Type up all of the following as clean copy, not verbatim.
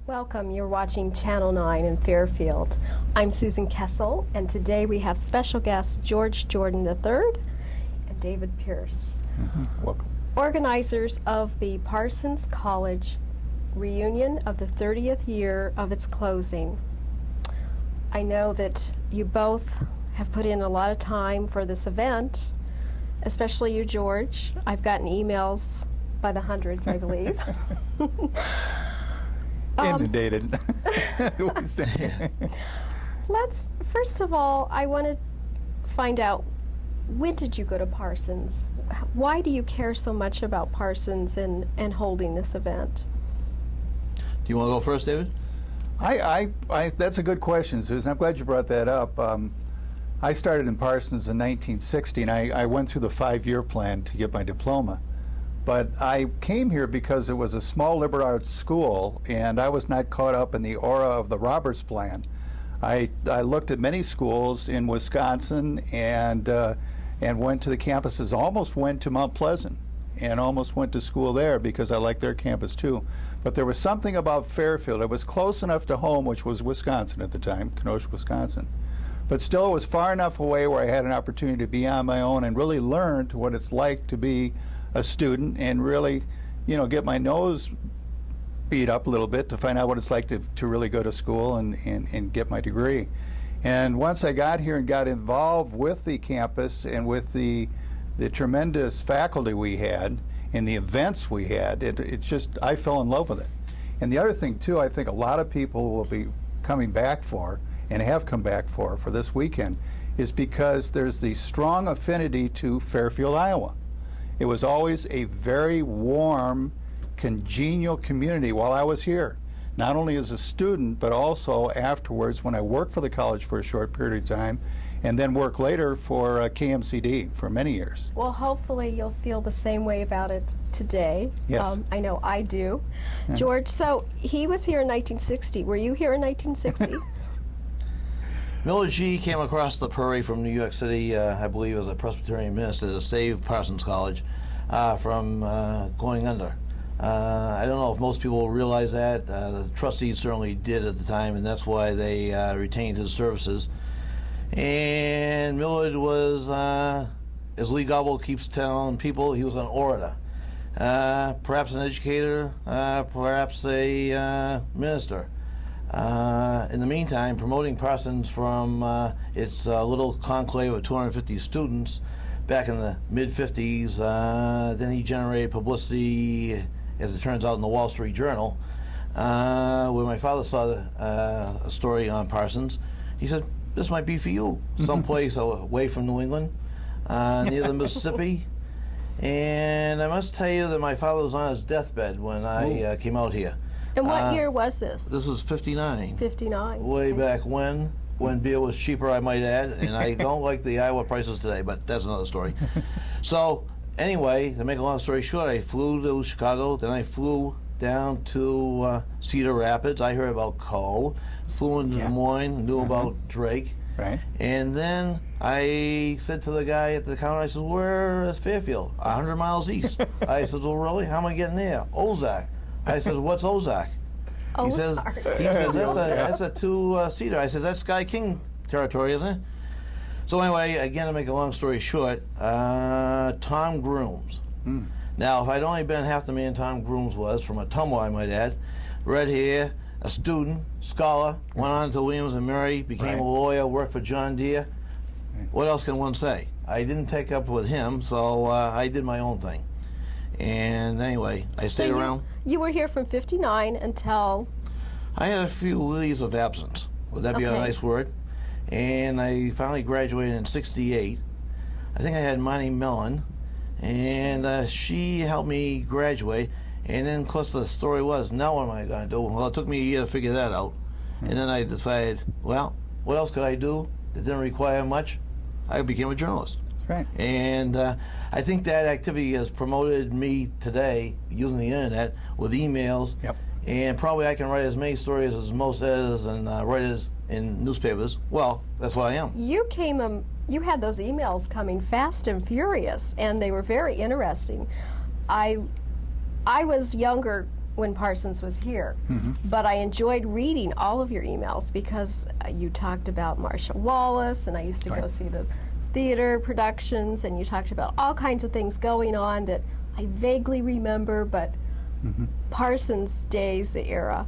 Welcome. You're watching Channel 9 in Fairfield. I'm Susan Kessel, and today we have special guests George Jordan III and David Pierce. Welcome. Organizers of the Parsons College reunion of the 30th year of its closing. I know that you both have put in a lot of time for this event, especially you, George. I've gotten emails by the hundreds, I believe. Inundated. First of all, I want to find out, when did you go to Parsons? Why do you care so much about Parsons and holding this event? Do you want to go first, David? That's a good question, Susan. I'm glad you brought that up. I started in Parsons in 1960, and I went through the 5-year plan to get my diploma. But I came here because it was a small liberal arts school, and I was not caught up in the aura of the Roberts Plan. I looked at many schools in Wisconsin and went to the campuses, almost went to Mount Pleasant, and almost went to school there because I liked their campus too. But there was something about Fairfield. It was close enough to home, which was Wisconsin at the time, Kenosha, Wisconsin. But still, it was far enough away where I had an opportunity to be on my own and really learn what it's like to be a student and really, get my nose beat up a little bit to find out what it's like to really go to school and get my degree. And once I got here and got involved with the campus and with the tremendous faculty we had and the events we had, I fell in love with it. And the other thing too, I think a lot of people will be coming back for and have come back for this weekend is because there's the strong affinity to Fairfield, Iowa. It was always a very warm, congenial community while I was here, not only as a student, but also afterwards when I worked for the college for a short period of time, and then worked later for KMCD for many years. Well, hopefully you'll feel the same way about it today. Yes. I know I do. Yeah. George, so he was here in 1960. Were you here in 1960? Miller G. came across the prairie from New York City, I believe, as a Presbyterian minister to save Parsons College from going under. I don't know if most people realize that. The trustees certainly did at the time, and that's why they retained his services. And Millard was, as Lee Gobble keeps telling people, he was an orator. Perhaps an educator, perhaps a minister. In the meantime, promoting Parsons from its little conclave of 250 students back in the mid-50s, then he generated publicity, as it turns out, in the Wall Street Journal, where my father saw a story on Parsons. He said, "This might be for you, someplace away from New England, near the Mississippi." And I must tell you that my father was on his deathbed when I came out here. And what year was this? This was 59. 59. Way back when beer was cheaper, I might add, and I don't like the Iowa prices today, but that's another story. So anyway, to make a long story short, I flew to Chicago, then I flew down to Cedar Rapids. I heard about Coe, flew into Des Moines, knew about Drake. Right. And then I said to the guy at the counter, I said, "Where is Fairfield?" 100 miles east. I said, "Well, really? How am I getting there?" "Ozark." I said, "What's Ozark?" He says, "That's a two-seater." I said, "That's Sky King territory, isn't it?" So anyway, again, to make a long story short, Tom Grooms. Now, if I'd only been half the man Tom Grooms was, from a Ottumwa, I might add, red hair, a student, scholar, went on to Williams and Mary, became a lawyer, worked for John Deere. What else can one say? I didn't take up with him, so I did my own thing. And anyway, I stayed around. You were here from 59 until? I had a few leaves of absence. Would that be a nice word? And I finally graduated in 68. I think I had Monty Mellon, and she helped me graduate. And then, of course, the story was, now what am I going to do? Well, it took me a year to figure that out. And then I decided, well, what else could I do that didn't require much? I became a journalist. Right. And I think that activity has promoted me today using the internet with emails. Yep. And probably I can write as many stories as most editors and writers in newspapers. Well, that's what I am. You had those emails coming fast and furious, and they were very interesting. I was younger when Parsons was here. But I enjoyed reading all of your emails because you talked about Marshall Wallace, and I used to go see the theater productions, and you talked about all kinds of things going on that I vaguely remember, but Parsons days, the era.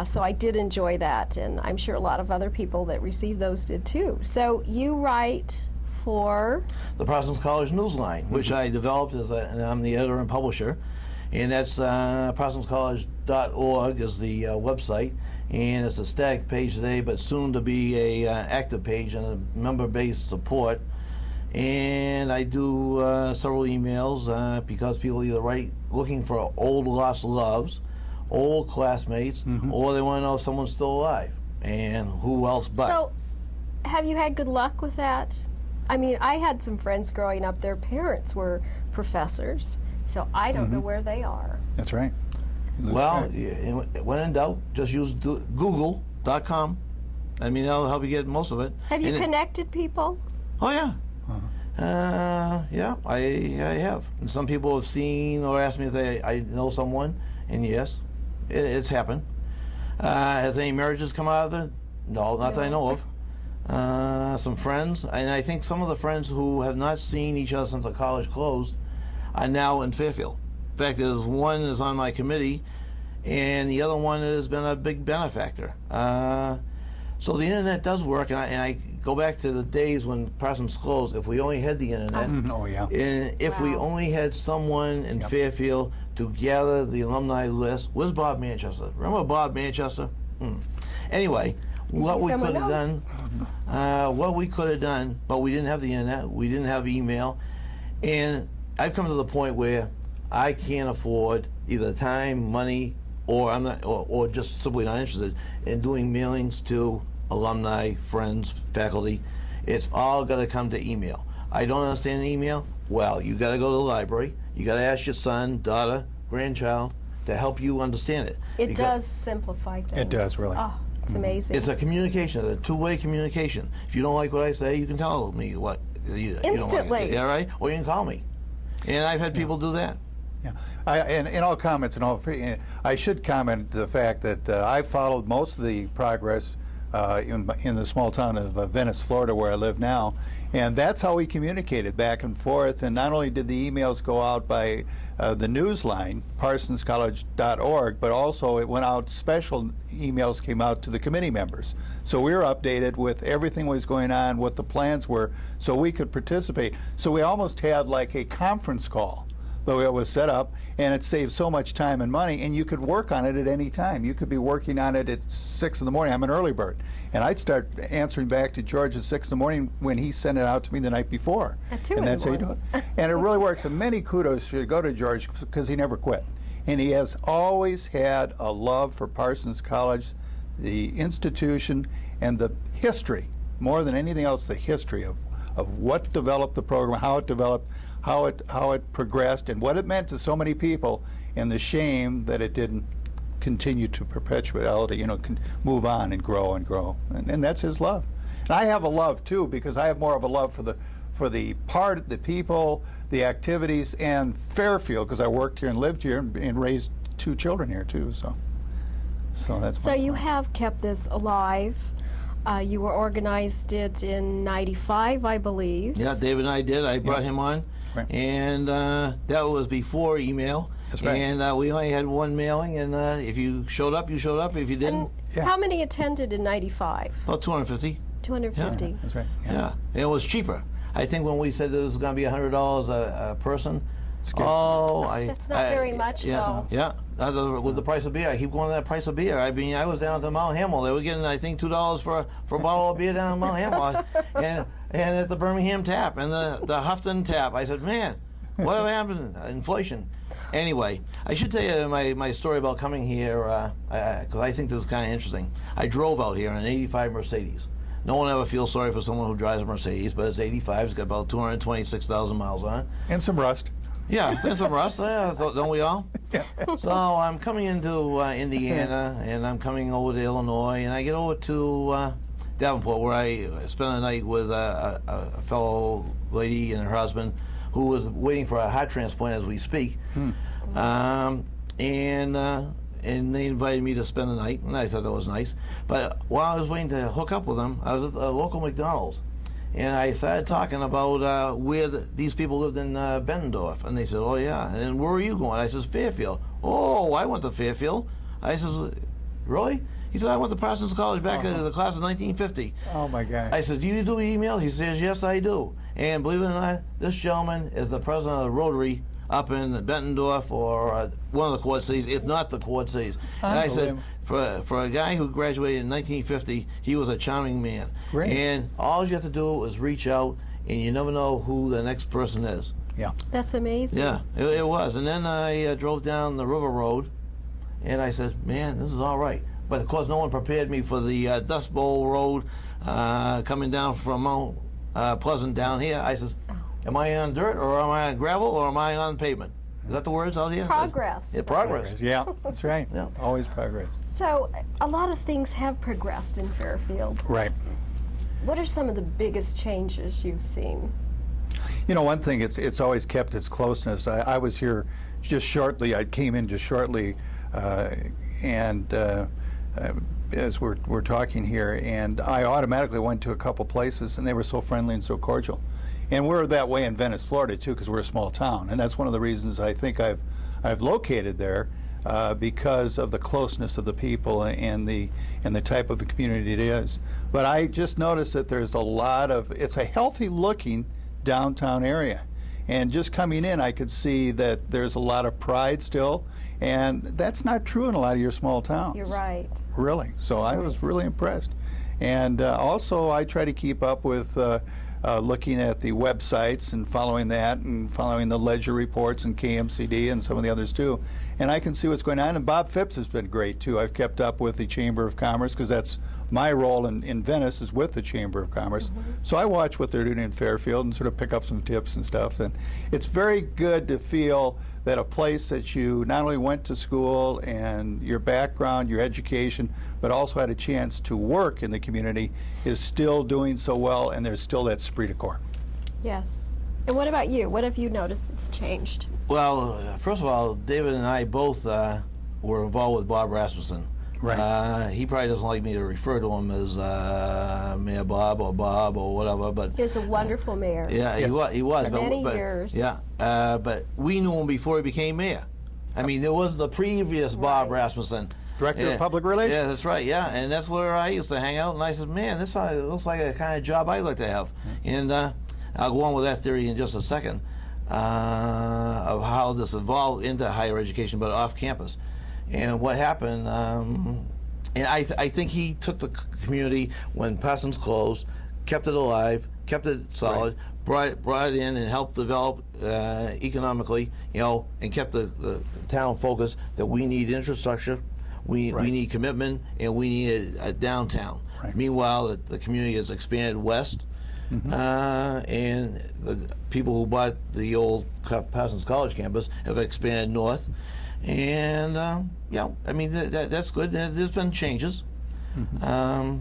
So I did enjoy that, and I'm sure a lot of other people that received those did too. So you write for the Parsons College Newsline, which I developed and I'm the editor and publisher, and that's parsonscollege.org is the website, and it's a static page today, but soon to be a active page and a member-based support. And I do several emails because people either write looking for old lost loves, old classmates, or they want to know if someone's still alive, and who else but. So, have you had good luck with that? I mean, I had some friends growing up, their parents were professors, so I don't know where they are. That's right. Well, when in doubt, just use google.com. I mean, that'll help you get most of it. Have you connected people? Oh, yeah. Yeah, I have. And some people have seen or asked me if I know someone, and yes, it's happened. Has any marriages come out of it? No, not that I know of. Some friends, and I think some of the friends who have not seen each other since the college closed are now in Fairfield. In fact, there's one is on my committee, and the other one has been a big benefactor. So the internet does work, and I go back to the days when Parsons closed. If we only had the internet, and if we only had someone in Fairfield to gather the alumni list, where's Bob Manchester? Remember Bob Manchester? Anyway, what we could have done, but we didn't have the internet, we didn't have email, and I've come to the point where I can't afford either time, money, or I'm not, or just simply not interested in doing mailings to alumni, friends, faculty. It's all got to come to email. I don't understand email. Well, you got to go to the library. You got to ask your son, daughter, grandchild to help you understand it. It does simplify things. It does, really. Oh, it's amazing. It's a communication, a two-way communication. If you don't like what I say, you can tell me what you don't Instantly. like. Yeah, right? Or you can call me. And I've had people do that. Yeah, and in all comments, I should comment the fact that I followed most of the progress in the small town of Venice, Florida, where I live now, and that's how we communicated back and forth. And not only did the emails go out by the newsline, parsonscollege.org, but also it went out, special emails came out to the committee members. So we were updated with everything that was going on, what the plans were, so we could participate. So we almost had like a conference call. But it was set up, and it saved so much time and money, and you could work on it at any time. You could be working on it at 6 in the morning. I'm an early bird, and I'd start answering back to George at 6 in the morning when he sent it out to me the night before. At 2 and in that's the how you do morning. it. And it really works, and many kudos should go to George because he never quit. And he has always had a love for Parsons College, the institution, and the history, more than anything else, the history of what developed the program, how it developed, how it progressed, and what it meant to so many people, and the shame that it didn't continue to perpetuality, move on and grow and grow. And that's his love. And I have a love too, because I have more of a love for the people, the activities, and Fairfield, because I worked here and lived here and raised 2 children here too. So that's. So you have kept this alive. You were organized it in '95, I believe. Yeah, David and I did. I brought him on, and that was before email. That's right. And we only had one mailing, and if you showed up, you showed up. If you didn't, How many attended in '95? about 250. 250. Yeah, that's right. Yeah, and it was cheaper. I think when we said that it was going to be $100 a person. That's not very much, though. Yeah, with the price of beer, I keep going to that price of beer. I mean, I was down to Mount Hamill. They were getting, I think, $2 for a bottle of beer down at Mount Hamill, and at the Birmingham Tap and the Houghton Tap. I said, man, what happened? Inflation. Anyway, I should tell you my story about coming here because I think this is kind of interesting. I drove out here in an '85 Mercedes. No one ever feels sorry for someone who drives a Mercedes, but it's '85. It's got about 226,000 miles on it. And some rust. Yeah, it's in some rust. Yeah, don't we all? Yeah. So I'm coming into Indiana, and I'm coming over to Illinois, and I get over to Davenport, where I spent a night with a fellow lady and her husband who was waiting for a heart transplant as we speak. And and they invited me to spend the night, and I thought that was nice. But while I was waiting to hook up with them, I was at a local McDonald's, and I started talking about where these people lived in Bettendorf, and they said, "Oh yeah." And then, "Where are you going?" I says, "Fairfield." "Oh, I went to Fairfield." I says, "Really?" He said, "I went to Parsons College back in the class of 1950. Oh my God. I said, "Do you do email?" He says, "Yes, I do." And believe it or not, this gentleman is the president of the Rotary up in Bettendorf, or one of the Quad Cities, if not the Quad Cities. And I said, for a guy who graduated in 1950, he was a charming man. Great. And all you have to do is reach out, and you never know who the next person is. Yeah. That's amazing. Yeah, it was. And then I drove down the River Road, and I said, "Man, this is all right." But of course, no one prepared me for the Dust Bowl Road coming down from Mount Pleasant down here. I said, "Am I on dirt, or am I on gravel, or am I on pavement?" Is that the words out here? Progress. Yeah, progress. Yeah, that's right. Yeah. Always progress. So a lot of things have progressed in Fairfield. Right. What are some of the biggest changes you've seen? You know, one thing, it's always kept its closeness. I was here just shortly. I came in just shortly, and as we're talking here, and I automatically went to a couple places, and they were so friendly and so cordial. And we're that way in Venice, Florida, too, because we're a small town, and that's one of the reasons I think I've located there, because of the closeness of the people and the type of a community it is. But I just noticed that there's a lot of, it's a healthy-looking downtown area. And just coming in, I could see that there's a lot of pride still, and that's not true in a lot of your small towns. You're right. Really. So I was really impressed. And also, I try to keep up with looking at the websites and following that, and following the ledger reports and KMCD and some of the others too. And I can see what's going on. And Bob Phipps has been great too. I've kept up with the Chamber of Commerce, because that's my role in Venice, is with the Chamber of Commerce. So I watch what they're doing in Fairfield and sort of pick up some tips and stuff. And it's very good to feel that a place that you not only went to school and your background, your education, but also had a chance to work in the community is still doing so well, and there's still that esprit de corps. Yes. And what about you? What have you noticed that's changed? Well, first of all, David and I both were involved with Bob Rasmussen. Right. He probably doesn't like me to refer to him as Mayor Bob or whatever, but He was a wonderful mayor. yeah, Yes. he was. For but, many but- years. Yeah, but we knew him before he became mayor. I mean, there was the previous Bob Right. Rasmussen. Director Yeah. of Public Relations. Yeah, that's right. Yeah, and that's where I used to hang out. And I said, "Man, this looks like a kind of job I'd like to have." And I'll go on with that theory in just a second, of how this evolved into higher education, but off campus. And what happened? And I think he took the community when Parsons closed, kept it alive, kept it solid, brought it in and helped develop economically, and kept the town focused that we need infrastructure, we need commitment, and we need a downtown. Right. Meanwhile, the community has expanded west, and the people who bought the old Parsons College campus have expanded north. And I mean that's good. There's been changes, and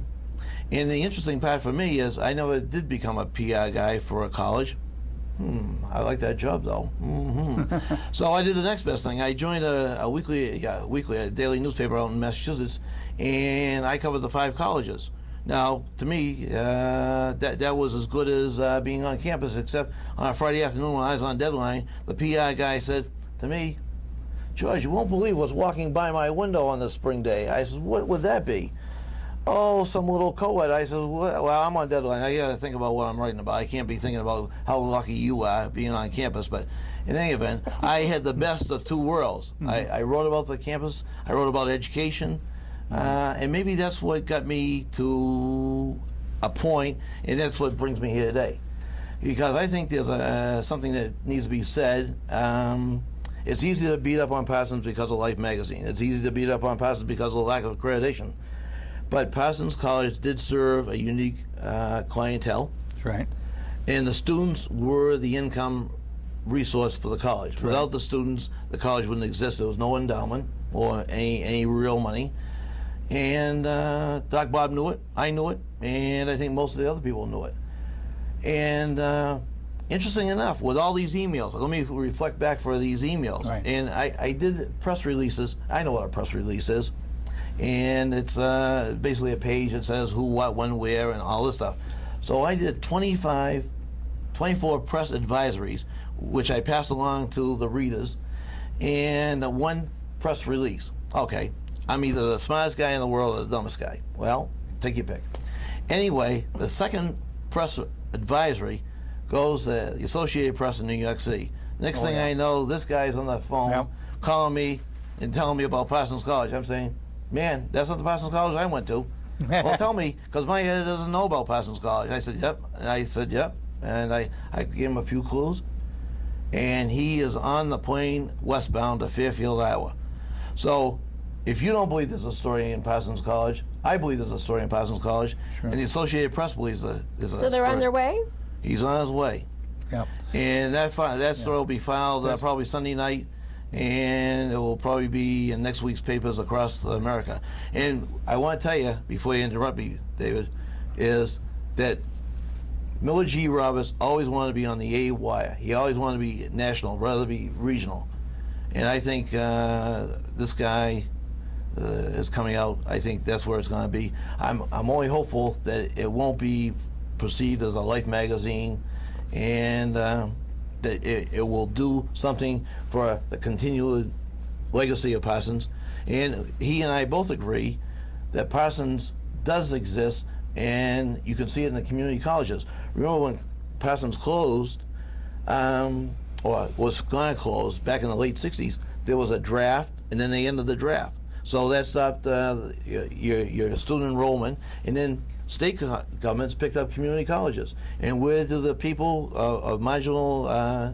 the interesting part for me is I never did become a PR guy for a college. I like that job though. So I did the next best thing. I joined a daily newspaper out in Massachusetts, and I covered the 5 colleges. Now, to me, that was as good as being on campus, except on a Friday afternoon when I was on deadline, the PR guy said to me, "George, you won't believe what's walking by my window on this spring day." I said, "What would that be?" "Oh, some little co-ed." I said, "Well, I'm on deadline. I got to think about what I'm writing about. I can't be thinking about how lucky you are being on campus." But in any event, I had the best of 2 worlds. I wrote about the campus. I wrote about education. And maybe that's what got me to a point, and that's what brings me here today. Because I think there's something that needs to be said. It's easy to beat up on Parsons because of Life magazine. It's easy to beat up on Parsons because of the lack of accreditation. But Parsons College did serve a unique clientele. That's right. And the students were the income resource for the college. That's Without right. the students, the college wouldn't exist. There was no endowment or any real money. And Doc Bob knew it, I knew it, and I think most of the other people knew it. And interesting enough, with all these emails, let me reflect back for these emails. Right. And I did press releases. I know what a press release is. And it's basically a page that says who, what, when, where, and all this stuff. So I did 24 press advisories, which I passed along to the readers, and one press release. Okay, I'm either the smartest guy in the world or the dumbest guy. Well, take your pick. Anyway, the second press advisory goes to the Associated Press in New York City. Next thing I know, this guy's on the phone Yep. calling calling me and telling me about Parsons College. I'm saying, man, that's not the Parsons College I went to. Well, tell me, because my editor doesn't know about Parsons College. I said, yep. And I said, yep. And I gave him a few clues. And he is on the plane westbound to Fairfield, Iowa. So if you don't believe there's a story in Parsons College, I believe there's a story in Parsons College. Sure. And the Associated Press believes there's a So they're story. on their way? He's on his way. Yep. And that story will be filed Yes. probably Sunday night, and it will probably be in next week's papers across America. And I want to tell you, before you interrupt me, David, is that Miller G. Roberts always wanted to be on the A wire. He always wanted to be national rather than be regional. And I think this guy is coming out. I think that's where it's going to be. I'm only hopeful that it won't be perceived as a Life magazine, and that it will do something for the continued legacy of Parsons. And he and I both agree that Parsons does exist, and you can see it in the community colleges. Remember when Parsons closed, or was going to close back in the late 60s, there was a draft, and then they ended the draft. So that stopped your student enrollment, and then state governments picked up community colleges. And where do the people of marginal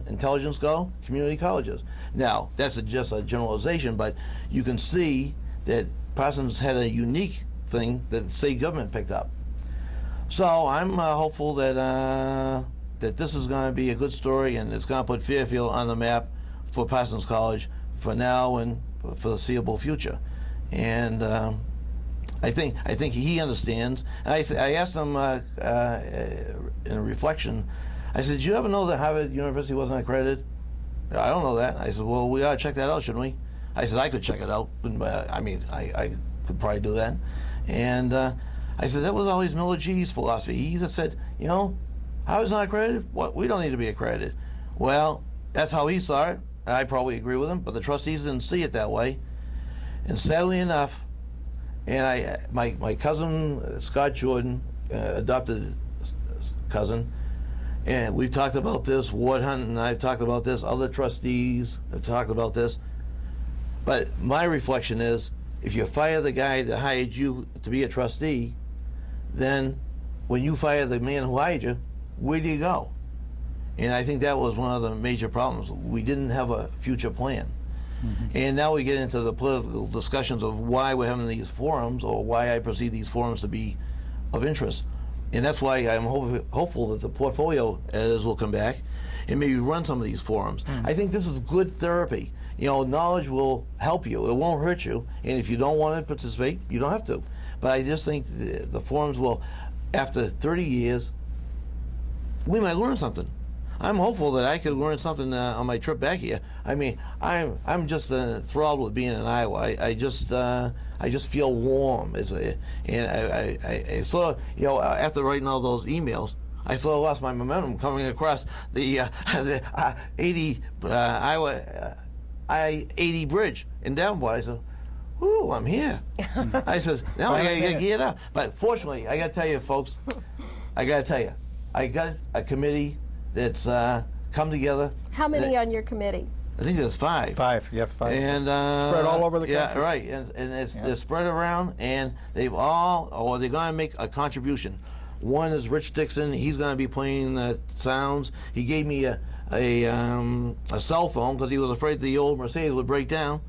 intelligence go? Community colleges. Now, that's just a generalization, but you can see that Parsons had a unique thing that the state government picked up. So I'm hopeful that that this is going to be a good story, and it's going to put Fairfield on the map for Parsons College for now and for the foreseeable future. And I think he understands. And I asked him in a reflection, I said, "Did you ever know that Harvard University wasn't accredited?" "I don't know that." I said, "Well, we ought to check that out, shouldn't we?" I said, "I could check it out. I mean, I could probably do that." And I said, "That was always Miller G's philosophy. He just said, you know, Harvard's not accredited? What? We don't need to be accredited." Well, that's how he saw it. I probably agree with him, but the trustees didn't see it that way. And sadly enough, and my cousin Scott Jordan, adopted cousin, and we've talked about this. Ward Hunt and I've talked about this. Other trustees have talked about this. But my reflection is, if you fire the guy that hired you to be a trustee, then when you fire the man who hired you, where do you go? And I think that was one of the major problems. We didn't have a future plan. Mm-hmm. And now we get into the political discussions of why we're having these forums, or why I perceive these forums to be of interest. And that's why I'm hopeful that the portfolio editors will come back and maybe run some of these forums. I think this is good therapy. You know, knowledge will help you. It won't hurt you. And if you don't want to participate, you don't have to. But I just think the forums will, after 30 years, we might learn something. I'm hopeful that I could learn something on my trip back here. I mean, I'm just enthralled with being in Iowa. I just feel warm. And I sort of, you know, after writing all those emails, I sort of lost my momentum coming across the 80 Iowa I-80 bridge in Davenport. I said, "Ooh, I'm here." I said, "Now I gotta get geared up." But fortunately, I gotta tell you, folks, I got a committee that's come together. How many on your committee? I think there's 5. 5, yeah, 5. And spread all over the country. Yeah, right. And they're spread around, and they're going to make a contribution. One is Rich Dixon. He's going to be playing the sounds. He gave me a cell phone because he was afraid the old Mercedes would break down.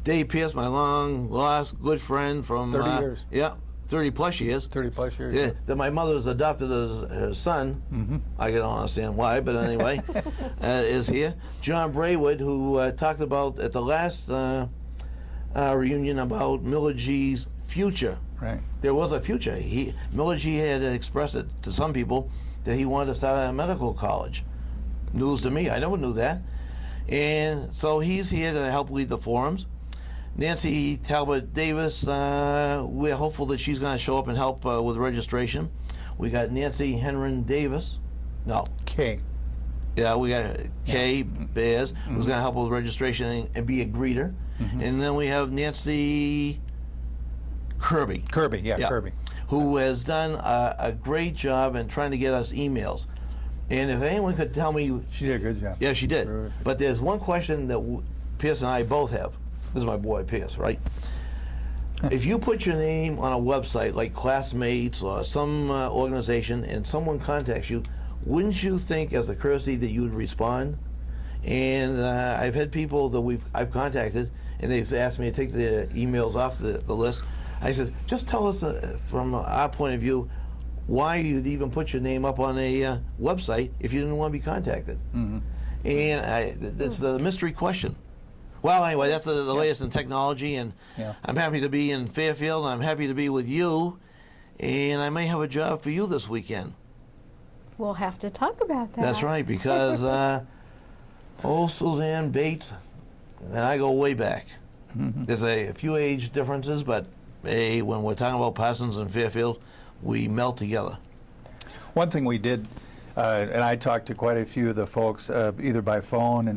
Dave Pierce, my long lost good friend from 30 years. Yeah, 30 plus years. 30 plus years. Yeah, that my mother's adopted as her son. Mm-hmm. I don't understand why, but anyway, is here. John Braywood, who talked about at the last reunion about Miller G's future. Right. There was a future. Miller G had expressed it to some people that he wanted to start a medical college. News to me. I never knew that. And so he's here to help lead the forums. Nancy Talbot Davis, we're hopeful that she's going to show up and help with registration. We got Nancy Henron Davis. No. Kay. Yeah, we got Kay Bears, who's going to help with registration and be a greeter. And then we have Nancy Kirby. Kirby, Kirby. Who has done a great job in trying to get us emails. And if anyone could tell me... She did a good job. Yeah, she did. But there's one question that Pierce and I both have. This is my boy, Pierce, right? If you put your name on a website like Classmates or some organization and someone contacts you, wouldn't you think as a courtesy that you would respond? And I've had people that I've contacted and they've asked me to take the emails off the list. I said, just tell us from our point of view why you'd even put your name up on a website if you didn't want to be contacted. And that's the mystery question. Well, anyway, that's the latest in technology, and I'm happy to be in Fairfield, and I'm happy to be with you, and I may have a job for you this weekend. We'll have to talk about that. That's right, because old Suzanne Bates and I go way back. There's a few age differences, but when we're talking about Parsons and Fairfield, we melt together. One thing we did, and I talked to quite a few of the folks, either by phone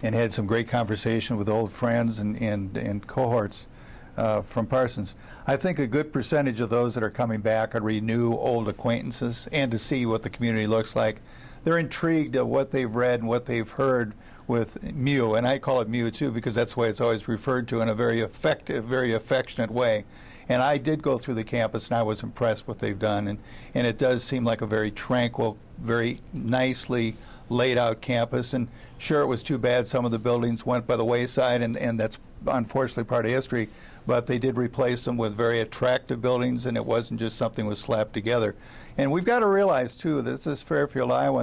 and had some great conversation with old friends and cohorts from Parsons. I think a good percentage of those that are coming back are renew old acquaintances and to see what the community looks like. They're intrigued at what they've read and what they've heard with MU, and I call it MU too because that's the way it's always referred to in a very effective, very affectionate way. And I did go through the campus, and I was impressed what they've done. And it does seem like a very tranquil, very nicely laid out campus. And sure, it was too bad some of the buildings went by the wayside, and that's unfortunately part of history. But they did replace them with very attractive buildings, and it wasn't just something was slapped together. And we've got to realize, too, this is Fairfield, Iowa,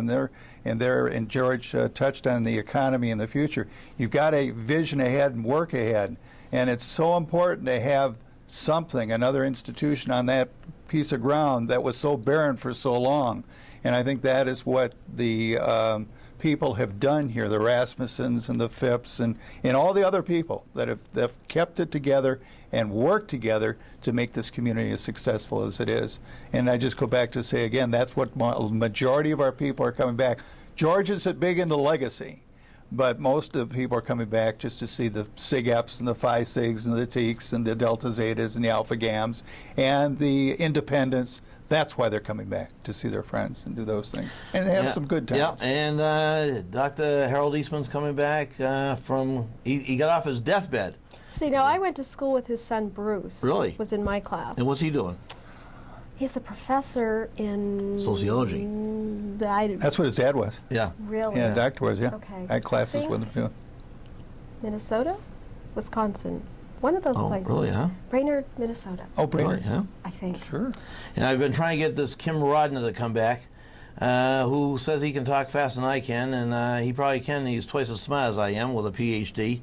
and George touched on the economy in the future. You've got a vision ahead and work ahead. And it's so important to have something, another institution on that piece of ground that was so barren for so long. And I think that is what the people have done here, the Rasmussens and the Phipps and all the other people that have kept it together and worked together to make this community as successful as it is. And I just go back to say again, that's what majority of our people are coming back. George is big into legacy. But most of the people are coming back just to see the Sig Eps and the Phi Sigs and the Teeks and the Delta Zetas and the Alpha Gams and the independents. That's why they're coming back, to see their friends and do those things and have some good times. Yeah, and Dr. Harold Eastman's coming back from, he got off his deathbed. See, now I went to school with his son Bruce. Really? Was in my class. And what's he doing? He's a professor in Sociology. That's what his dad was. Yeah. Really? Yeah, doctor was, yeah. Okay. I had classes with him, too. Minnesota? Wisconsin. One of those places. Really, huh? Brainerd, Minnesota. Oh, Brainerd. Really, huh? I think. Sure. And I've been trying to get this Kim Rodner to come back, who says he can talk faster than I can, and he probably can. He's twice as smart as I am with a PhD.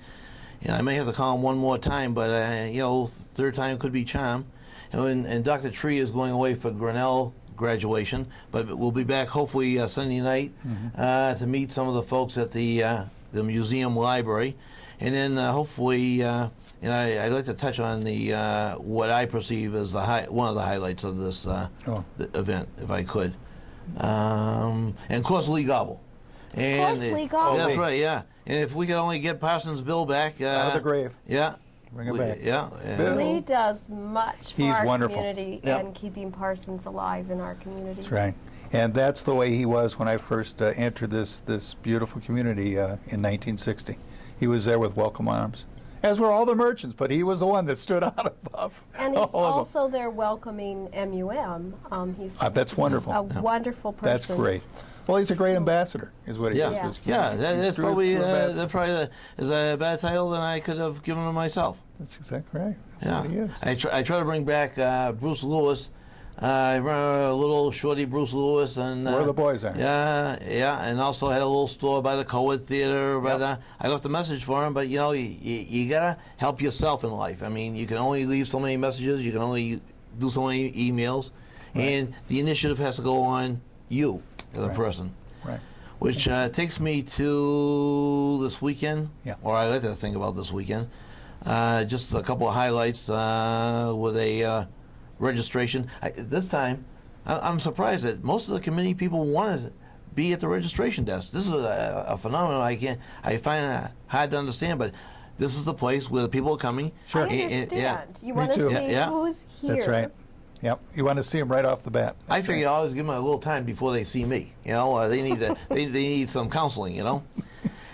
And I may have to call him one more time, but, third time could be charm. And Dr. Tree is going away for Grinnell graduation, but we'll be back hopefully Sunday night to meet some of the folks at the museum library. And then hopefully, and I'd like to touch on the what I perceive as one of the highlights of this the event, if I could. And of course, Lee Gobble. And Of course, Lee Gobble. That's right, yeah. And if we could only get Parsons Bill back. Out of the grave. Yeah. Bring it back. Yeah. Bill. Lee does much for He's our wonderful. community Yep. and keeping Parsons alive in our community. That's right. And that's the way he was when I first entered this beautiful community in 1960. He was there with welcome arms, as were all the merchants, but he was the one that stood out above. And he's all of them. also there welcoming MUM. That's wonderful. He's a wonderful person. That's great. Well, he's a great ambassador, is what he is. Yeah, for his community. that's True probably ambassador. is a better title than I could have given him myself. That's exactly right. That's what he is. I try to bring back Bruce Lewis. I remember a little shorty Bruce Lewis, and Where the boys are. Yeah, and also had a little store by the Co-ed Theater. But I left a message for him. But you gotta help yourself in life. I mean, you can only leave so many messages. You can only do so many emails, and the initiative has to go on you as a person. Right. which takes me to this weekend, Yeah. or I like to think about this weekend. Just a couple of highlights with a registration. This time, I'm surprised that most of the committee people want to be at the registration desk. This is a phenomenon I find hard to understand, but this is the place where the people are coming. Sure. I understand. Yeah. You want to too. see Yeah. who's here. That's right. Yep. You want to see them right off the bat. I figure I always give them a little time before they see me. You know, they need they need some counseling. You know,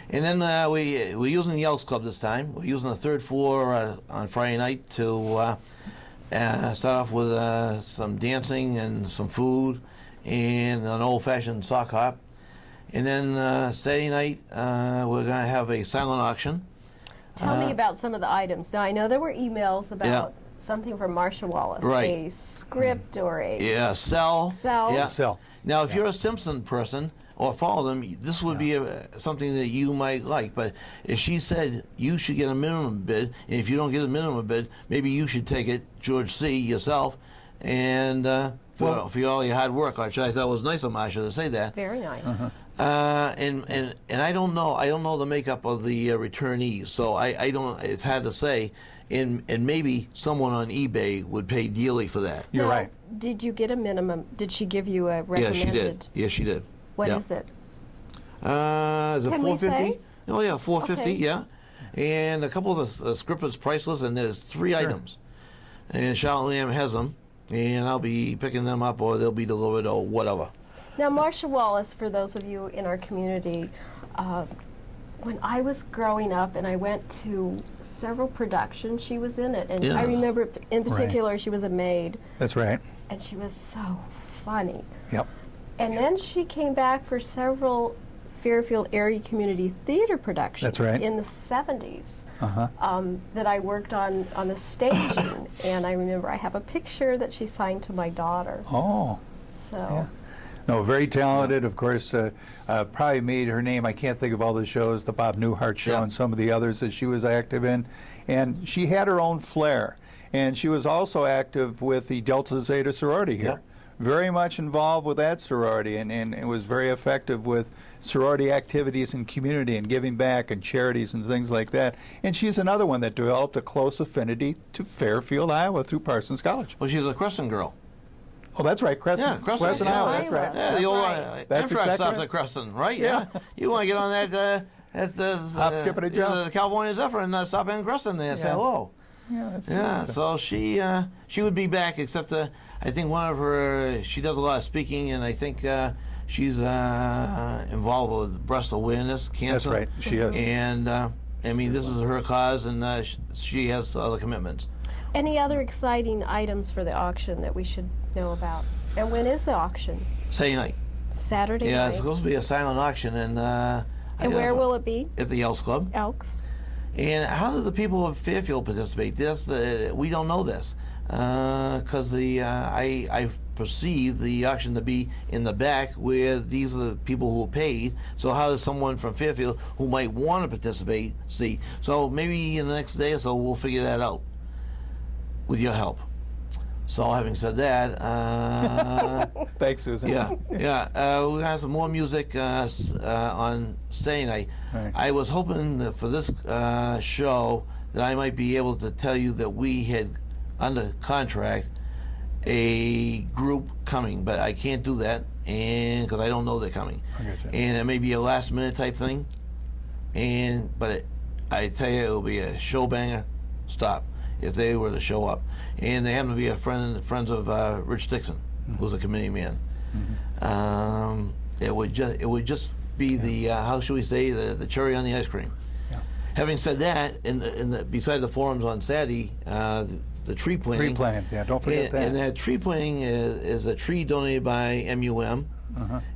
and then we're using the Elks Club this time. We're using the third floor on Friday night to start off with some dancing and some food and an old-fashioned sock hop. And then Saturday night we're going to have a silent auction. Tell me about some of the items. Now, I know there were emails about something from Marsha Wallace, Right. a script or a Yeah, sell. Sell. Yeah. Sell. Now, if you're a Simpson person or follow them, this would be something that you might like. But if she said you should get a minimum bid, and if you don't get a minimum bid, maybe you should take it, George C., yourself, and for all your hard work, which I thought was nice of Marsha to say that. very nice. And I don't know the makeup of the returnees, so I don't. It's hard to say. And maybe someone on eBay would pay dearly for that. You're Now, right. Did you get a minimum? Did she give you a Yeah, recommended? she did. Yeah, she did. What yeah. is it? Is it Can we 450? say? Oh yeah, 450. Okay. Yeah, and a couple of the script is priceless, and there's three items, and Charlotte Lamb has them, and I'll be picking them up, or they'll be delivered, or whatever. Now, Marsha Wallace, for those of you in our community, when I was growing up and I went to several productions, she was in it. And Yeah. I remember in particular, she was a maid, That's right. and she was so funny. Yep. And then she came back for several Fairfield area community theater productions That's right. in the 70s Uh-huh. that I worked on the staging. And I remember I have a picture that she signed to my daughter. Oh. So. Yeah. No, very talented. Of course, probably made her name. I can't think of all the shows, the Bob Newhart show Yeah. and some of the others that she was active in. And she had her own flair. And she was also active with the Delta Zeta sorority here. Very much involved with that sorority, and was very effective with sorority activities and community and giving back and charities and things like that. And she's another one that developed a close affinity to Fairfield, Iowa through Parsons College. Well, she's a Crescent girl. Oh, that's right, Crescent. Yeah, Crescent, Iowa, Iowa. that's right. Yeah, That's the old right. That's Amtrak exactly stops right. at Crescent, right? Yeah. You want to get on that? Hop, skip, and a jump. The California Zephyr and stop in Crescent there and say Yeah. hello. Yeah, that's Yeah, good. so she would be back, except I think one of her, she does a lot of speaking, and I think she's involved with breast awareness, cancer. That's right, she is. And I mean, this is her cause, and she has other commitments. Any other exciting items for the auction that we should know about? And when is the auction? Saturday night. Saturday Yeah, night. it's supposed to be a silent auction, and And where will it be? At the Elks Club. Elks. And how do the people of Fairfield participate? We don't know this because I perceive the auction to be in the back where these are the people who paid. So how does someone from Fairfield who might want to participate see? So maybe in the next day or so we'll figure that out with your help. So having said that, Thanks, Susan. yeah, we're gonna have some more music on Saturday night. Right. I was hoping that for this show that I might be able to tell you that we had under contract a group coming, but I can't do that, and because I don't know they're coming, I gotcha. and it may be a last minute type thing, but I tell you it'll be a show banger. Stop if they were to show up, and they happen to be friends of Rich Dixon, who's a committee man. It would just be the how should we say the cherry on the ice cream. Yeah. Having said that, beside the forums on Saturday, the tree planting. Tree planting, yeah, don't forget that. And that tree planting is a tree donated by MUM,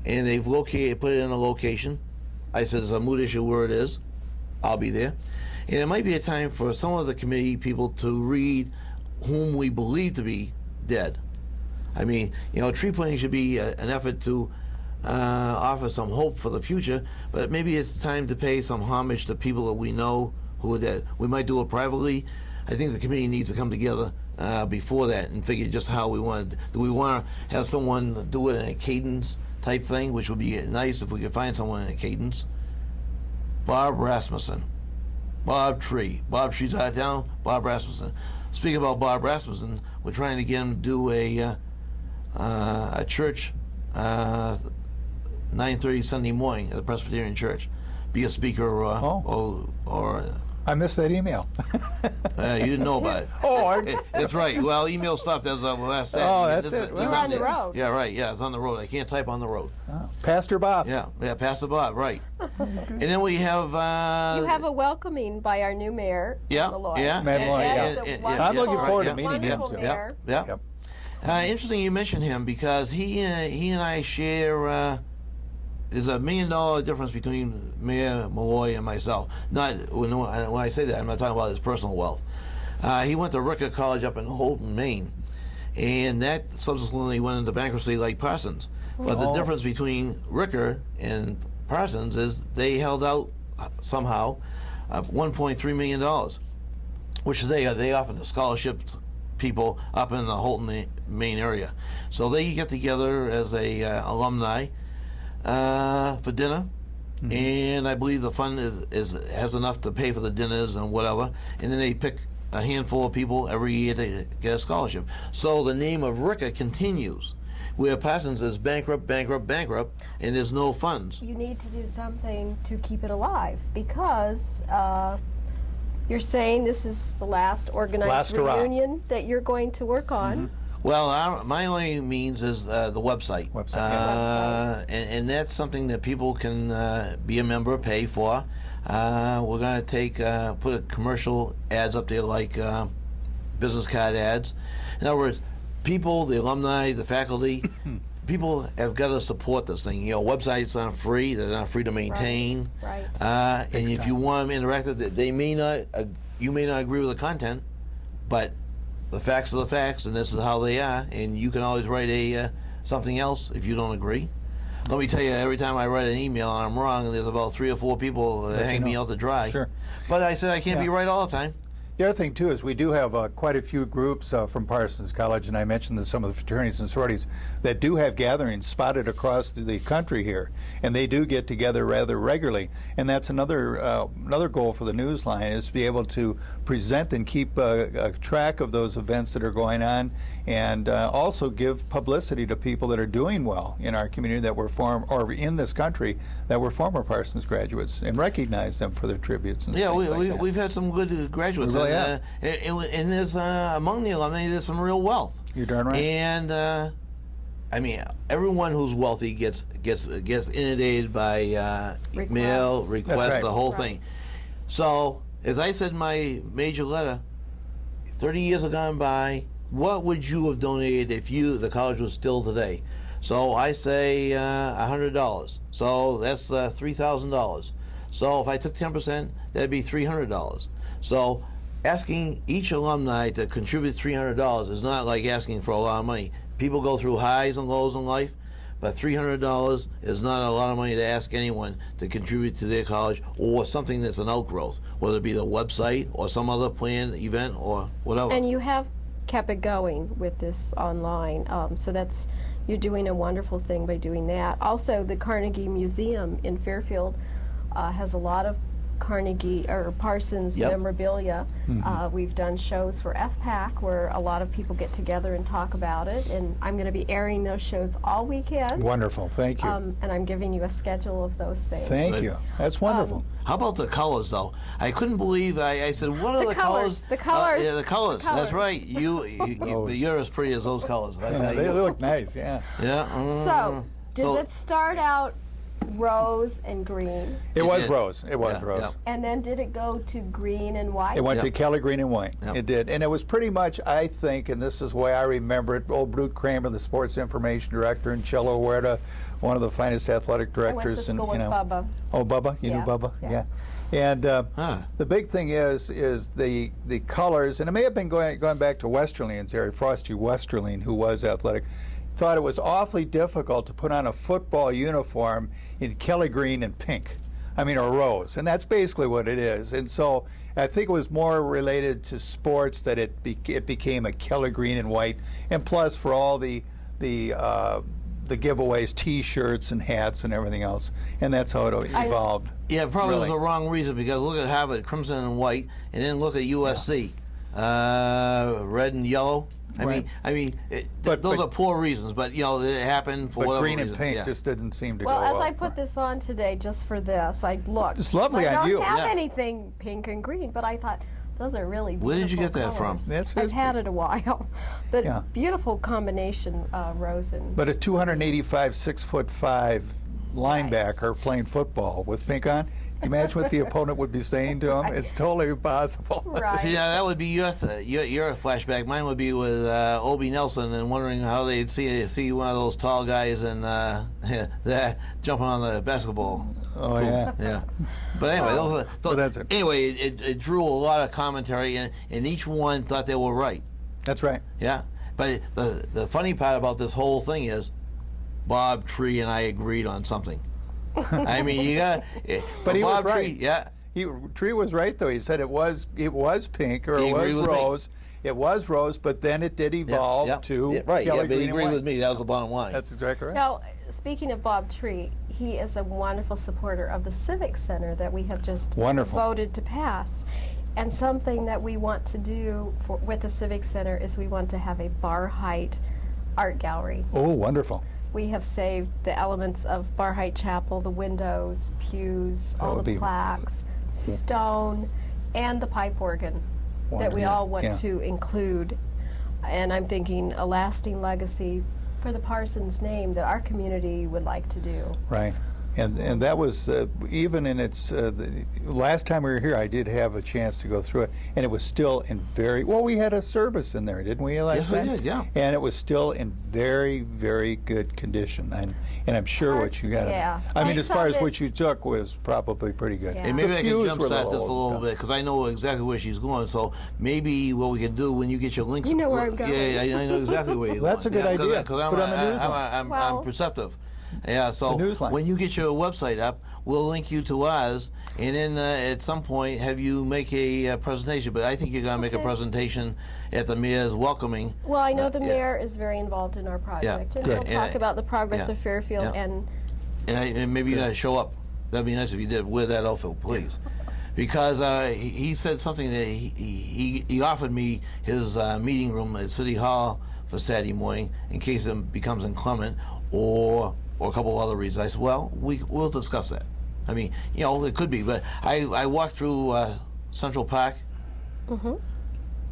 and they've put it in a location. I said it's a mood issue where it is. I'll be there. And it might be a time for some of the committee people to read whom we believe to be dead. I mean, tree planting should be an effort to offer some hope for the future, but maybe it's time to pay some homage to people that we know who are dead. We might do it privately. I think the committee needs to come together before that and figure just how we want to. Do we want to have someone do it in a cadence type thing, which would be nice if we could find someone in Cadence. Bob Rasmussen. Bob Tree. Bob Tree's out of town. Bob Rasmussen. Speaking about Bob Rasmussen, we're trying to get him to do a church 9:30 Sunday morning at the Presbyterian Church. Be a speaker or I missed that email. you didn't know about it. Oh, That's right. Well, email stopped as of last Saturday. Oh, that's it. You're on the road. Yeah, right. Yeah, it's on the road. I can't type on the road. Pastor Bob. Yeah, Pastor Bob, right. And then we have... You have a welcoming by our new mayor, Malloy. Malloy, I'm looking forward to meeting him, too. Mayor. Yeah. Interesting you mentioned him, because he and I share... there's $1 million difference between Mayor Malloy and myself. Not when I say that, I'm not talking about his personal wealth. He went to Ricker College up in Holton, Maine, and that subsequently went into bankruptcy like Parsons. But the difference between Ricker and Parsons is they held out somehow $1.3 million, which they offered to scholarship people up in the Holton, Maine area. So they get together as a alumni for dinner, and I believe the fund has enough to pay for the dinners and whatever, and then they pick a handful of people every year to get a scholarship. So the name of Ricker continues, where Parsons is bankrupt, and there's no funds. You need to do something to keep it alive, because you're saying this is the last organized reunion that you're going to work on. Well, my only means is the website. And that's something that people can be a member, pay for. We're going to put a commercial ads up there, like business card ads. In other words, people, the alumni, the faculty, people have got to support this thing. Websites aren't free; they're not free to maintain. Right. And if you want them interactive, you may not agree with the content, but the facts are the facts, and this is how they are. And you can always write something else if you don't agree. Let me tell you, every time I write an email and I'm wrong, and there's about 3 or 4 people that hang me out to dry. Sure. But I said I can't be right all the time. The other thing, too, is we do have quite a few groups from Parsons College, and I mentioned that some of the fraternities and sororities that do have gatherings spotted across the country here, and they do get together rather regularly. And that's another goal for the Newsline, is to be able to present and keep track of those events that are going on, and also give publicity to people that are doing well in our community that were or in this country that were former Parsons graduates, and recognize them for their tributes. And we've had some good graduates. And there's among the alumni, there's some real wealth. You're darn right. And I mean, everyone who's wealthy gets inundated by mail requests, right. the whole thing. So, as I said in my major letter, 30 years have gone by. What would you have donated if the college was still today? So I say $100. So that's $3,000. So if I took 10%, that'd be $300. So asking each alumni to contribute $300 is not like asking for a lot of money. People go through highs and lows in life, but $300 is not a lot of money to ask anyone to contribute to their college or something that's an outgrowth, whether it be the website or some other planned event or whatever. And you have kept it going with this online, so you're doing a wonderful thing by doing that. Also, the Carnegie Museum in Fairfield has a lot of Carnegie or Parsons memorabilia. We've done shows for FPAC where a lot of people get together and talk about it, and I'm going to be airing those shows all weekend. Wonderful, thank you. And I'm giving you a schedule of those things. Thank you. That's wonderful. How about the colors, though? I couldn't believe. I said, "What are the colors?" The colors. Yeah, the colors. That's right. You're as pretty as those colors. They look nice. Yeah. Yeah. So, did it start out rose and green? It was rose. It was rose. Yeah. And then did it go to green and white? It went to Kelly green and white. Yep. It did. And it was pretty much, I think, and this is the way I remember it, old Brute Kramer, the sports information director, and Cello Huerta, one of the finest athletic directors. I went to school with Bubba. Oh, Bubba? You knew Bubba? Yeah. And the big thing is the colors, and it may have been going back to Westerling's area, Frosty Westerling, who was athletic, thought it was awfully difficult to put on a football uniform in Kelly green and pink. I mean, or rose. And that's basically what it is. And so I think it was more related to sports that it became a Kelly green and white. And plus, for all the the giveaways, T-shirts and hats and everything else, and that's how it evolved. Yeah, probably was Really. the wrong reason, because look at Harvard, crimson and white, and then look at USC, red and yellow. Right. Those but- are poor reasons, but you know it happened for But whatever green reason. and pink yeah. just didn't seem to Well, go as well. I put this on today, just for this, I looked. It's lovely I on you. don't have Yeah. anything pink and green, but I thought those are really beautiful Where did you get that from? colors. That's I've his- had it a while, but Yeah. beautiful combination, rose and. But a 285, 6'5" linebacker playing football with pink on, imagine what the opponent would be saying to him. It's totally possible. Right. See, that would be your flashback. Mine would be with Obie Nelson and wondering how they'd see one of those tall guys and that jumping on the basketball. Oh yeah. Yeah, but anyway, But that's it. Anyway, it drew a lot of commentary, and each one thought they were right. That's right. Yeah, but the funny part about this whole thing is, Bob Tree and I agreed on something. I mean, you got. But he Bob was Tree, right. yeah. Tree was right though. He said it was pink or He it agreed was with me. rose. It was rose, but then it did evolve to right. Kelly Yeah, but green he and agreed white. with me. That was the bottom line. That's exactly right. Now, speaking of Bob Tree, he is a wonderful supporter of the Civic Center that we have just Wonderful. voted to pass. And something that we want to do with the Civic Center is we want to have a bar height art gallery. Oh, wonderful. We have saved the elements of Bar Height Chapel, the windows, pews, all would the be- plaques, stone, and the pipe organ that we Yeah, all want yeah. to include. And I'm thinking a lasting legacy for the Parsons name that our community would like to do. Right. And that was even in its the last time we were here. I did have a chance to go through it, and it was still in very well. We had a service in there, didn't we? Last Yes, we time? did, yeah. And it was still in very, very good condition. And I'm sure what you got. Yeah. I mean, I as far as thought what you took was probably pretty good. Yeah. And maybe The I can pews were jumpstart this a old little stuff. bit, because I know exactly where she's going. So maybe what we can do when you get your links. You know where I'm going. Yeah, I know exactly where you're That's going. a good idea. Because I'm, Put it on the newsline. I'm Well- perceptive. Yeah, so The newsline. when you get your website up, we'll link you to ours, and then at some point have you make a presentation. But I think you're going to make a Okay. presentation at the mayor's welcoming. Well, I know the yeah. mayor is very involved in our project, and good. he'll talk And- about the progress yeah, of Fairfield yeah. and And maybe you got to show up. That'd be nice if you did. Wear that outfit, please. Because he said something that he offered me his meeting room at City Hall for Saturday morning in case it becomes inclement or a couple of other reasons. I said, well, we'll discuss that. I mean, you know, it could be. But I walked through Central Park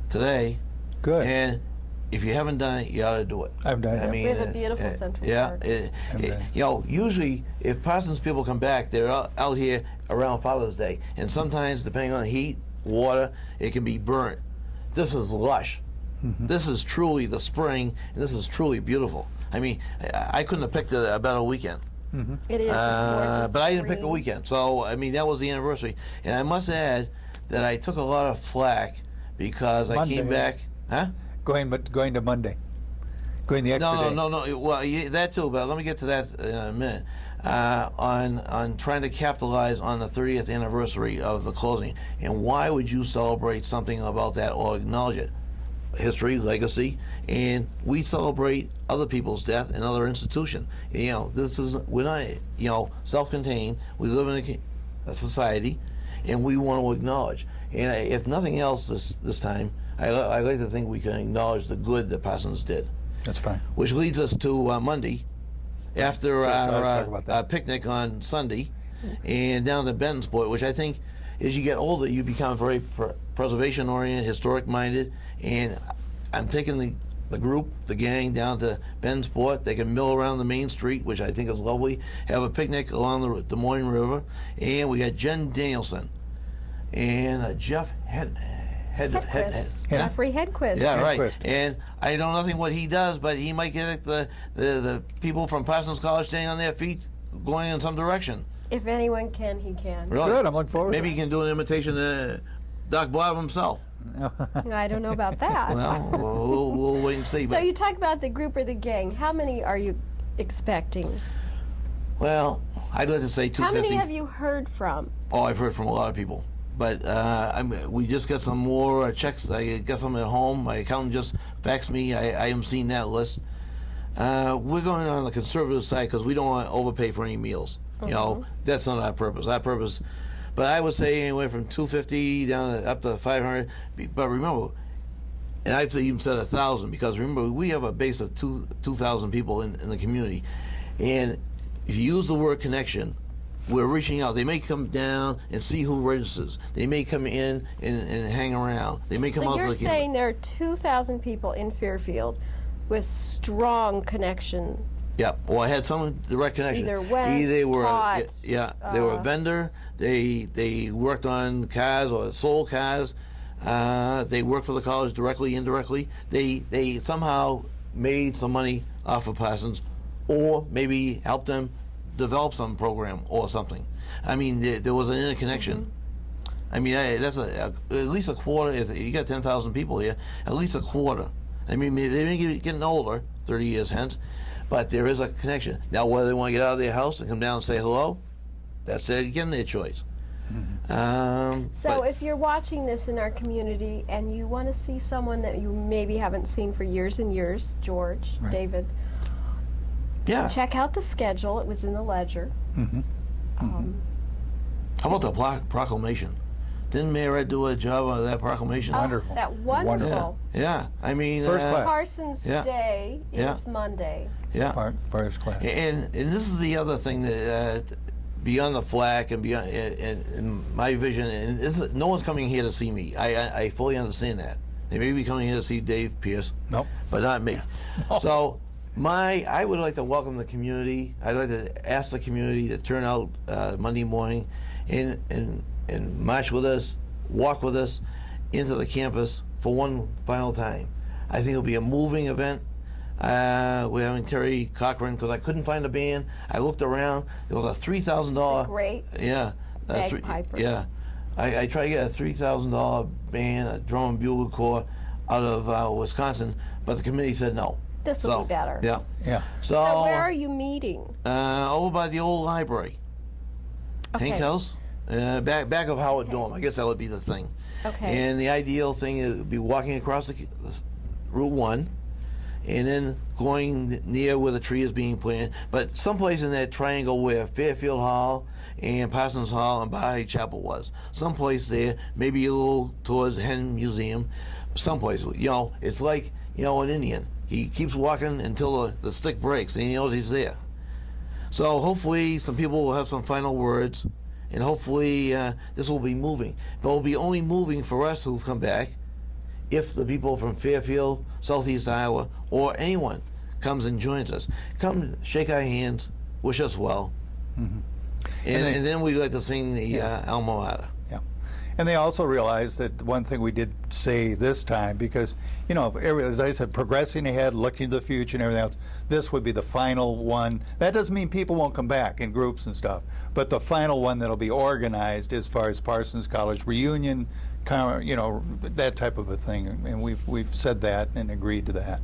today, Good. and if you haven't done it, you ought to do it. I've done it. I mean, We have a beautiful Central yeah, Park. done you know, usually if Parsons people come back, they're out here around Father's Day, and sometimes, depending on the heat, water, it can be burnt. This is lush. This is truly the spring, and this is truly beautiful. I mean, I couldn't have picked a better weekend. it is. It's gorgeous. But I didn't pick a green. weekend, so I mean that was the anniversary. And I must add that I took a lot of flack because I came Monday. back, huh? Going to Monday. Going the extra day. No. Well, yeah, that too. But let me get to that in a minute. On trying to capitalize on the 30th anniversary of the closing, and why would you celebrate something about that or acknowledge it? History, legacy, and we celebrate other people's death and other institution. You know, we're not self-contained. We live in a society, and we want to acknowledge. And if nothing else, this time, I like to think we can acknowledge the good that Parsons did. That's fine. Which leads us to Monday, after I'll talk our about that. picnic on Sunday, and down to Bentonsport, which I think, as you get older, you become very preservation-oriented, historic-minded, and I'm taking the group, the gang, down to Bentonsport. They can mill around the main street, which I think is lovely, have a picnic along the Des Moines River, and we got Jen Danielson and Jeff Hedquist. Huh? Jeffrey Hedquist. Yeah, right. Hedquist. And I know nothing what he does, but he might get the people from Parsons College standing on their feet, going in some direction. If anyone can, he can. Really? Good. I'm looking forward Maybe to he can do an imitation of Doc Blob himself. I don't know about that. Well, we'll wait and see. So But, you talk about the group or the gang. How many are you expecting? well, I'd like to say 250. How many have you heard from? Oh, I've heard from a lot of people. But we just got some more checks. I got some at home. My accountant just faxed me. I haven't seen that list. we're going on the conservative side because we don't want to overpay for any meals. You know, that's not our purpose. Our purpose, but I would say anywhere from $250 down to up to $500. But remember, and I've even said 1,000 because remember we have a base of 2,000 people in the community, and if you use the word connection, we're reaching out. They may come down and see who registers. They may come in and hang around. They may come out So to you're the campus. saying there are 2,000 people in Fairfield with strong connection. Yeah, well, I had some direct connection. Either went, they were, taught, they were a vendor. They worked on cars or sold cars. They worked for the college directly, indirectly. They somehow made some money off of Parsons, or maybe helped them develop some program or something. I mean, there was an interconnection. I mean, that's at least a quarter. If you got 10,000 people here, at least a quarter. I mean, they may be getting older, 30 years hence, but there is a connection. Now, whether they want to get out of their house and come down and say hello, that's again their choice. So if you're watching this in our community and you want to see someone that you maybe haven't seen for years and years, George, Right. David, Yeah. check out the schedule. It was in the ledger. How about the proclamation? Didn't Mayor Ed do a job on that proclamation? Wonderful. That wonderful. Yeah. I mean, First class. Parsons Yeah. Day is Yeah. Monday. Yeah. First class. And this is the other thing that beyond the flag and beyond and my vision, and no one's coming here to see me. I fully understand that. They may be coming here to see Dave Pierce, Nope. but not me. So I would like to welcome the community. I'd like to ask the community to turn out Monday morning and march with us, walk with us into the campus for one final time. I think it'll be a moving event. We're having Terry Cochran because I couldn't find a band. I looked around. It was a $3,000. Great Yeah. bagpiper. Yeah. I tried to get a $3,000 band, a drum and bugle corps out of Wisconsin, but the committee said no. This will be better. Yeah. Yeah. So where are you meeting? Over by the old library. Okay. Hank House? Back of Howard Dorm. I guess that would be the thing. Okay. And the ideal thing is be walking across the Route 1 and then going near where the tree is being planted, but someplace in that triangle where Fairfield Hall and Parsons Hall and Baha'i Chapel was. Someplace there, maybe a little towards Hen Museum, someplace. You know, it's like, an Indian. He keeps walking until the stick breaks and he knows he's there. So hopefully some people will have some final words, and hopefully this will be moving. But it will be only moving for us who've come back if the people from Fairfield, Southeast Iowa, or anyone comes and joins us. Come shake our hands, wish us well, and then we'd like to sing the Alma Mater. Yeah. And they also realized that one thing we did say this time, because, as I said, progressing ahead, looking to the future and everything else, this would be the final one. That doesn't mean people won't come back in groups and stuff, but the final one that'll be organized as far as Parsons College reunion, that type of a thing. And we've said that and agreed to that.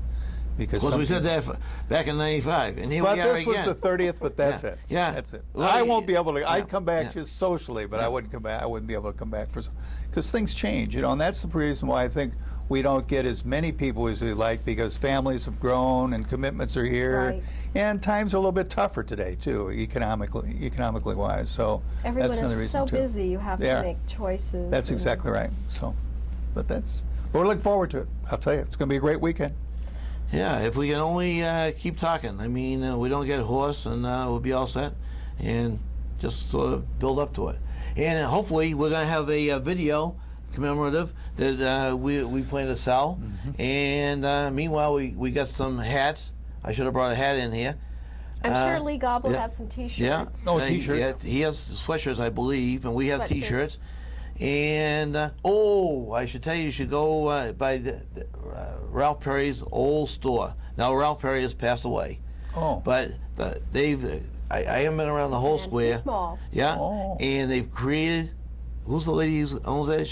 Because Of course, we said that back in '95, and here we are again. But this was the 30th, but that's it. Yeah. That's it. Well, I won't be able to, yeah. I'd come back Yeah. just socially, but I wouldn't come back, I wouldn't be able to come back because things change, and that's the reason why I think we don't get as many people as we like, because families have grown and commitments are here, Right. and times are a little bit tougher today too, economically wise. So Everyone that's another is reason so too. busy, you have Yeah. to make choices. That's and- exactly right. So, but we're looking forward to it. I'll tell you, it's going to be a great weekend. Yeah, if we can only keep talking. I mean, we don't get hoarse, and we'll be all set, and just sort of build up to it. And hopefully, we're going to have a video commemorative that we plan to sell. And meanwhile, we got some hats. I should have brought a hat in here. I'm sure Lee Gobble yeah. has some T-shirts. Yeah. Oh, T-shirts. He has sweatshirts, I believe, and we have Sweatshirts. T-shirts. And I should tell you should go by Ralph Perry's old store. Now Ralph Perry has passed away, Oh. but I haven't been around the whole Antique square. Mall. Yeah, Oh. and they've created. Who's the lady who owns that?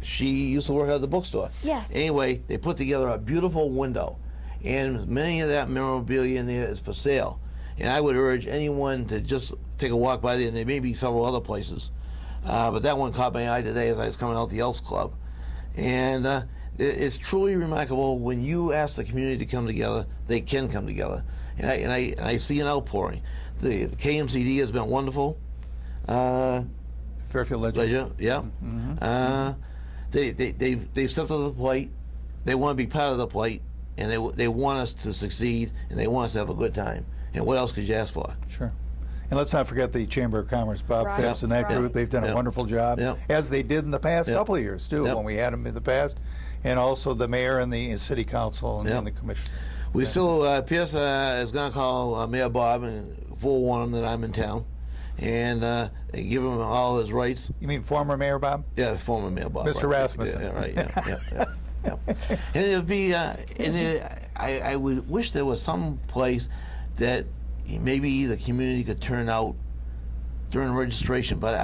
She used to work at the bookstore. Yes. Anyway, they put together a beautiful window, and many of that memorabilia in there is for sale. And I would urge anyone to just take a walk by there, and there may be several other places. But that one caught my eye today as I was coming out the Elks Club. And it's truly remarkable when you ask the community to come together, they can come together. And I see an outpouring. The KMCD has been wonderful. Fairfield Ledger. Yeah. They've stepped up to the plate. They want to be part of the plate, and they want us to succeed, and they want us to have a good time. And what else could you ask for? Sure. And let's not forget the Chamber of Commerce, Bob Right. Phipps and that Right. group. They've done a Yep. wonderful job, Yep. as they did in the past Yep. couple of years, too, Yep. when we had them in the past. And also the mayor and the city council and, Yep. and the commission. We still, Pierce is going to call Mayor Bob and forewarn him that I'm in town, and give him all his rights. You mean former Mayor Bob? Yeah, former Mayor Bob. Mr. Right. Rasmussen. Yeah, right. Yeah. And it would be, I would wish there was some place that maybe the community could turn out during registration. But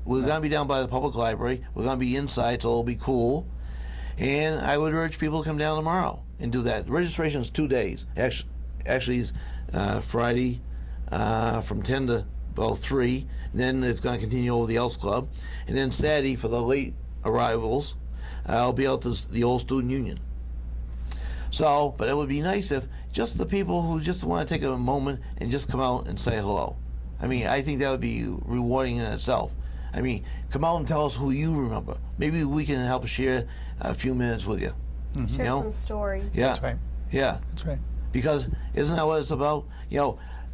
we're going to be down by the public library. We're going to be inside, so it'll be cool. And I would urge people to come down tomorrow and do that. Registration is 2 days. Actually, Friday from 10 to about 3. Then it's going to continue over the Elks Club. And then Saturday for the late arrivals, I'll be out to the old Student Union. So, but it would be nice if just the people who just want to take a moment and just come out and say hello. I mean, I think that would be rewarding in itself. I mean, come out and tell us who you remember. Maybe we can help share a few minutes with you. Share You know? some stories. Yeah. That's right. Yeah. That's right. Because isn't that what it's about?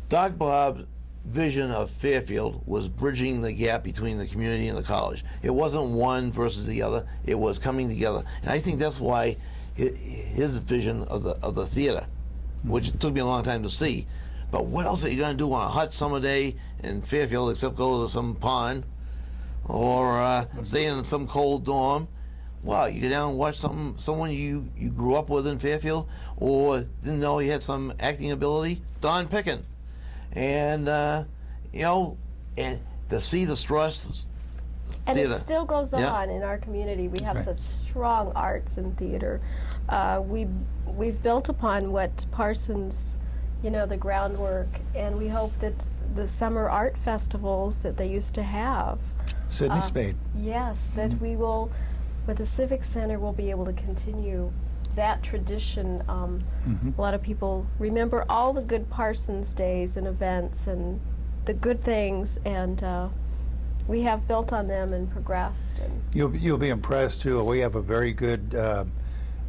Doc Bob's vision of Fairfield was bridging the gap between the community and the college. It wasn't one versus the other. It was coming together. And I think that's why his vision of the theater, which took me a long time to see, but what else are you going to do on a hot summer day in Fairfield except go to some pond or stay in some cold dorm? Well, you go down and watch someone you grew up with in Fairfield or didn't know he had some acting ability, Don Picken. And, and to see the Strauss And theater. it still goes Yeah. on in our community. We have Right. such strong arts and theater. We've built upon what Parsons, the groundwork, and we hope that the summer art festivals that they used to have, Sidney Spade. yes, that we will, with the Civic Center, we'll be able to continue that tradition. A lot of people remember all the good Parsons days and events and the good things, and we have built on them and progressed. And You'll be impressed, too. We have a very good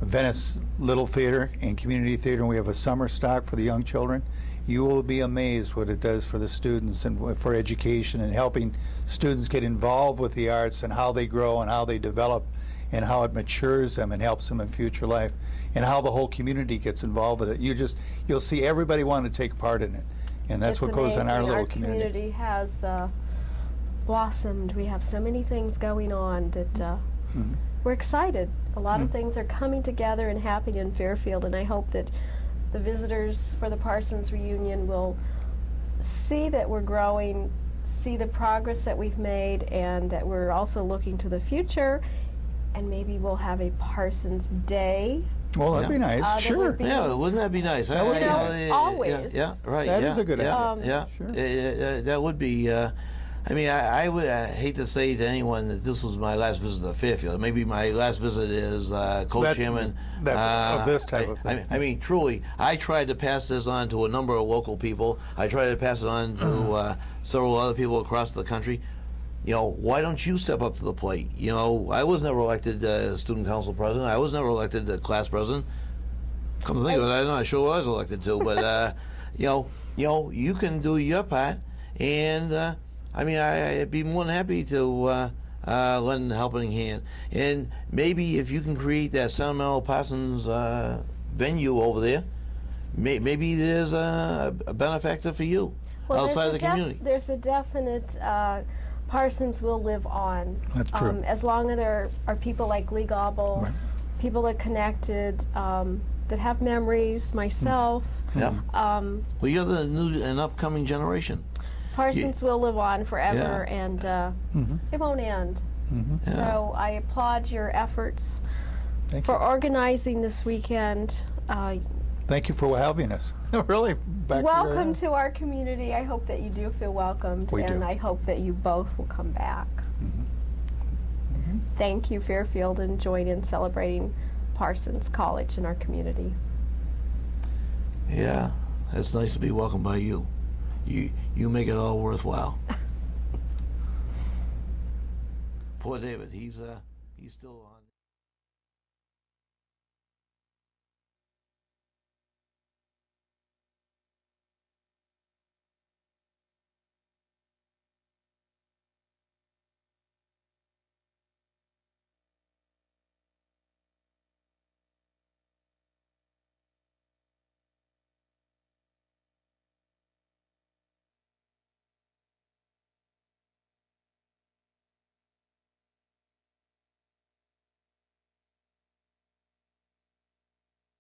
Venice Little Theater and Community Theater, and we have a summer stock for the young children. You will be amazed what it does for the students and for education and helping students get involved with the arts and how they grow and how they develop and how it matures them and helps them in future life and how the whole community gets involved with it. You'll see everybody want to take part in it, and that's it's what goes in our amazing. little Our community. community has blossomed. We have so many things going on that we're excited. A lot of things are coming together and happening in Fairfield, and I hope that the visitors for the Parsons reunion will see that we're growing, see the progress that we've made, and that we're also looking to the future, and maybe we'll have a Parsons Day. Well, that'd be nice. that Sure. would be- Yeah, wouldn't that be nice? That would be nice. Always. Yeah, right. That yeah, is a good yeah, idea. Yeah, Sure. that would be. I mean, I would hate to say to anyone that this was my last visit to Fairfield. Maybe my last visit is co-chairman of this type of thing. I mean, truly, I tried to pass this on to a number of local people. I tried to pass it on to several other people across the country. Why don't you step up to the plate? I was never elected student council president. I was never elected class president. Come to think of it, I'm not sure what I was elected to, but you can do your part, and I'd be more than happy to lend a helping hand. And maybe if you can create that sentimental Parsons venue over there, maybe there's a benefactor for you outside the community. There's a definite Parsons will live on. That's true. As long as there are people like Lee Gobble, Right. people that connected, that have memories, myself. Yeah. Um, Well, you're the new and upcoming generation. Parsons will live on forever, and it won't end. So I applaud your efforts Thank for you. organizing this weekend. Thank you for having us. Really, back Welcome to our community. I hope that you do feel welcomed, We do. and I hope that you both will come back. Thank you, Fairfield, and join in celebrating Parsons College in our community. Yeah, it's nice to be welcomed by you. You make it all worthwhile. Poor David, he's still on.